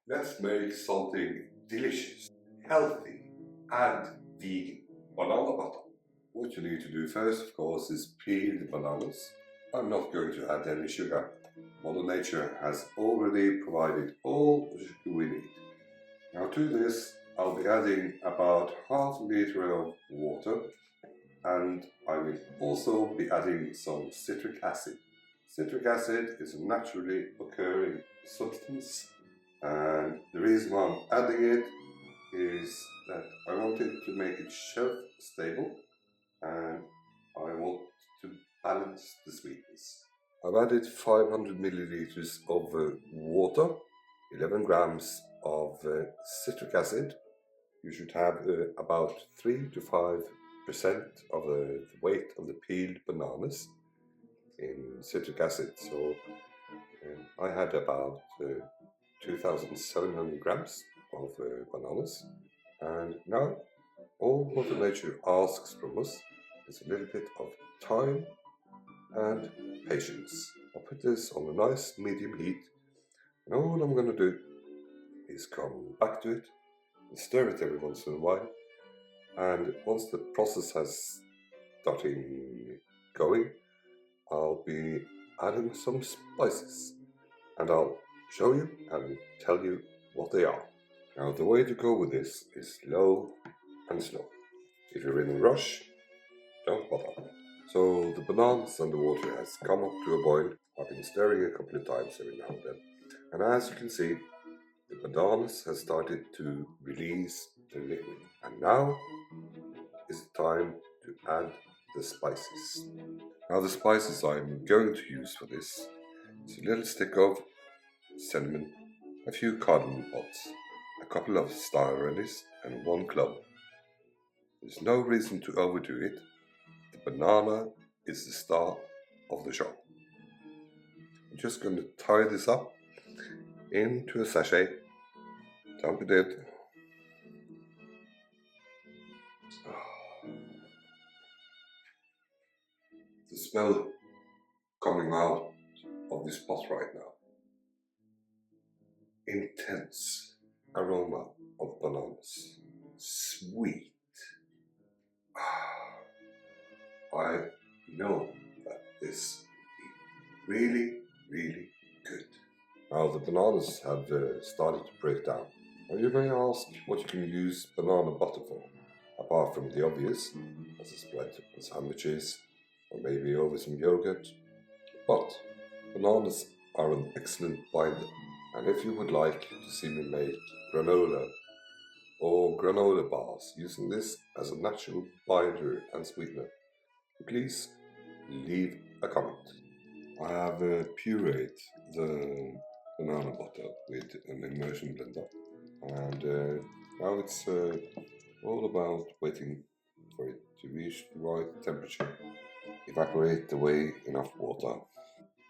Let's make something delicious, healthy and vegan. Banana butter. What you need to do first, of course, is peel the bananas. I'm not going to add any sugar. Mother Nature has already provided all the sugar we need. Now to this, I'll be adding about half a liter of water, and I will also be adding some citric acid. Citric acid is a naturally occurring substance, and the reason why I'm adding it is that I want it to make it shelf stable, and I want to balance the sweetness. I've added 500 milliliters of water, 11 grams of citric acid. You should have about 3 to 5% of the weight of the peeled bananas in citric acid. So I had about 2,700 grams of bananas. And now all Mother Nature asks from us is a little bit of time and patience. I'll put this on a nice medium heat, and all I'm going to do is come back to it and stir it every once in a while. And once the process has started going, I'll be adding some spices, and I'll show you and tell you what they are. Now the way to go with this is slow and slow. If you're in a rush, don't bother. So the bananas and the water has come up to a boil. I've been stirring a couple of times every now and then. And as you can see, the bananas has started to release the liquid. And now is the time to add the spices. Now the spices I'm going to use for this is a little stick of cinnamon, a few cardamom pods, a couple of star anise and 1 clove. There's no reason to overdo it. The banana is the star of the show. I'm just going to tie this up into a sachet. Dump it in. The smell coming out of this pot right now. Intense aroma of bananas. Sweet. I know that this will be really, really good. Now the bananas have started to break down. Now you may ask what you can use banana butter for, apart from the obvious, as a spread on sandwiches, or maybe over some yogurt. But bananas are an excellent binder, and if you would like to see me make granola or granola bars using this as a natural binder and sweetener, please leave a comment. I have pureed the banana butter with an immersion blender, and now it's all about waiting for it to reach the right temperature, evaporate away enough water,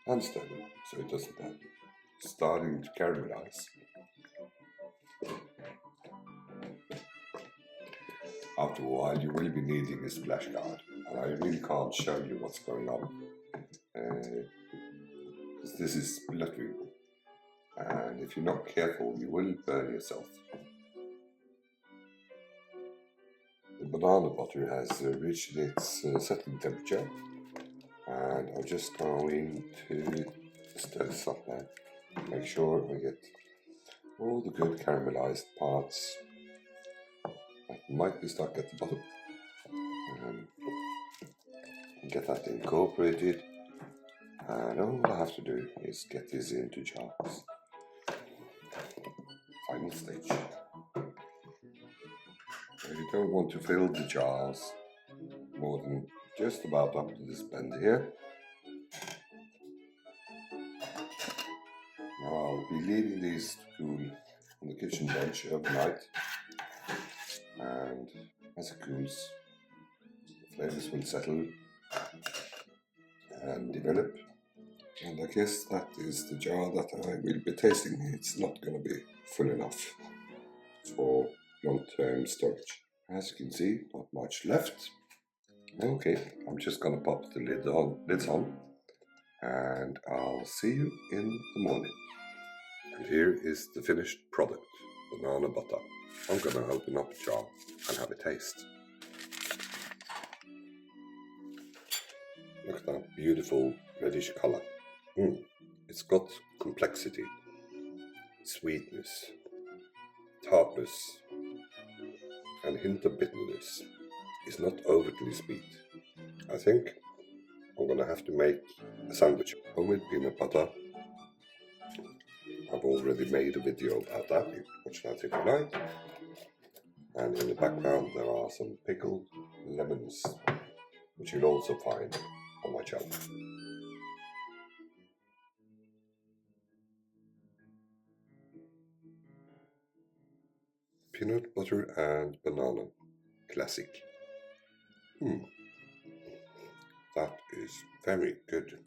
and stir it so it doesn't burn. Starting to caramelize. After a while you will be needing a splash guard, and I really can't show you what's going on, because this is spluttering, and if you're not careful you will burn yourself. The banana butter has reached its settling temperature, and I'm just going to stir this up now. Make sure I get all the good caramelized parts that might be stuck at the bottom, and get that incorporated. And all I have to do is get this into jars. Final stage. You don't want to fill the jars more than just about up to this bend here. Now I'll be leaving these to cool on the kitchen bench overnight, and as it cools, the flavors will settle and develop. And I guess that is the jar that I will be tasting. It's not going to be full enough for long-term storage. As you can see, not much left. Okay, I'm just going to pop the lids on, and I'll see you in the morning. And here is the finished product, banana butter. I'm gonna open up a jar and have a taste. Look at that beautiful reddish color. It's got complexity, sweetness, tartness, and a hint of bitterness. It's not overtly sweet. I think I'm gonna have to make a sandwich. Homemade peanut butter. I've already made a video about that. You can watch that if you like. And in the background there are some pickled lemons, which you'll also find on my channel. Peanut butter and banana, classic. That is very good.